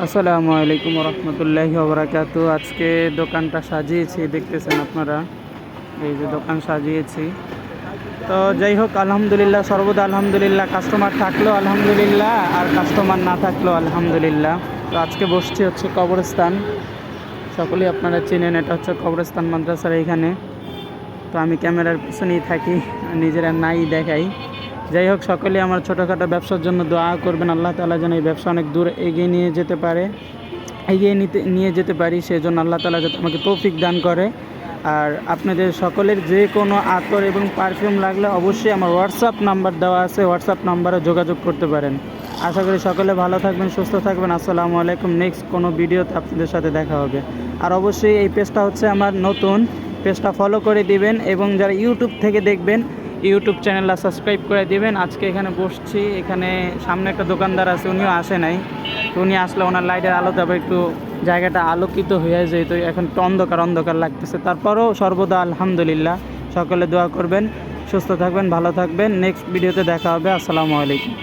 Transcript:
আসসালামু আলাইকুম রহমতুল্লাহি ওবরাকাতু। আজকে দোকানটা সাজিয়েছি, দেখতেছেন আপনারা, এই যে দোকান সাজিয়েছি। তো যাই হোক, আলহামদুলিল্লাহ, সর্বদা আলহামদুলিল্লাহ। কাস্টমার থাকলেও আলহামদুলিল্লাহ, আর কাস্টমার না থাকলেও আলহামদুলিল্লাহ। তো আজকে বসছি হচ্ছে কবরস্থান, সকলেই আপনারা চেনেন, এটা হচ্ছে কবরস্থান মাদ্রাসার এইখানে। তো আমি ক্যামেরার পিছনেই থাকি, নিজেরা নাই দেখাই। যাই হোক, সকলেই আমার ছোটোখাটো ব্যবসার জন্য দোয়া করবেন। আল্লাহ তাআলা যেন এই ব্যবসা অনেক দূর এগিয়ে নিয়ে যেতে পারি, সেই জন্য আল্লাহ তাআলা যাতে আমাকে তৌফিক দান করে। আর আপনাদের সকলের যে কোনো আতর এবং পারফিউম লাগলে অবশ্যই আমার হোয়াটসঅ্যাপ নাম্বার দেওয়া আছে, হোয়াটসঅ্যাপ নাম্বারে যোগাযোগ করতে পারেন। আশা করি সকলে ভালো থাকবেন, সুস্থ থাকবেন। আসসালামু আলাইকুম। নেক্সট কোনো ভিডিওতে আপনাদের সাথে দেখা হবে। আর অবশ্যই এই পেজটা হচ্ছে আমার নতুন, পেজটা ফলো করে দিবেন, এবং যারা ইউটিউব থেকে দেখবেন ইউটিউব চ্যানেলটা সাবস্ক্রাইব করে দিবেন। আজকে এখানে বসছি, এখানে সামনে একটা দোকানদার আছে, উনিও আসে নাই। তো উনি আসলে ওনার লাইটের আলোতে আবার একটু জায়গাটা আলোকিত হয়ে যায়, তো এখন একটু অন্ধকার অন্ধকার লাগতেছে। তারপরেও সর্বদা আলহামদুলিল্লাহ। সকলে দোয়া করবেন, সুস্থ থাকবেন, ভালো থাকবেন। নেক্সট ভিডিওতে দেখা হবে। আসসালামু আলাইকুম।